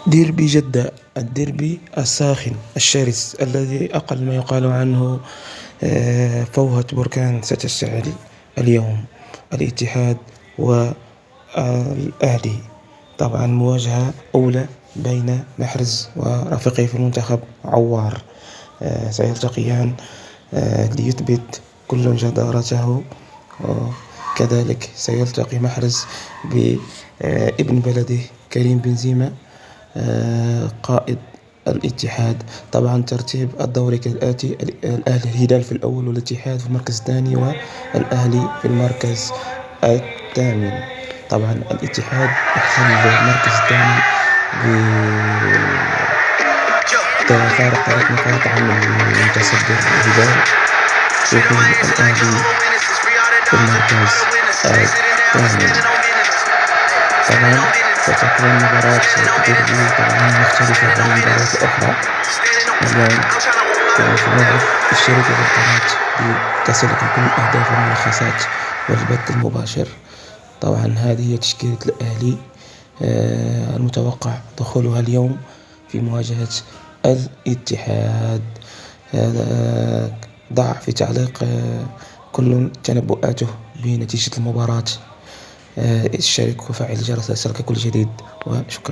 ديربي جدة، الديربي الساخن الشرس الذي أقل ما يقال عنه فوهة بركان ستشتعل اليوم. الاتحاد والأهلي، طبعا مواجهة أولى بين محرز ورفيقه في المنتخب عوار. سيلتقيان ليثبت كل جدارته. كذلك سيلتقي محرز بابن بلده كريم بنزيما قائد الاتحاد. طبعا ترتيب الدوري كالآتي: الأهلي الهلال في الأول، والاتحاد في المركز الثاني، والأهلي في المركز الثامن. طبعا الاتحاد يحتل المركز الثاني بفارق 3 نقاط عن المتصدر الهلال، في حين الأهلي في المركز الثامن. طبعا ستكون مباراة ديربي طبعا مختلفة عن المباريات الأخرى. اليوم كان في موعد الشركة بالقناة لتصلكم كل الأهداف والملخصات والبث المباشر. طبعا هذه هي تشكيلة الأهلي المتوقع دخولها اليوم في مواجهة الاتحاد. ضع في تعليق كل تنبؤاته بنتيجة المباراة. اشترك وفعل الجرس ليصلك كل جديد، وشكرا.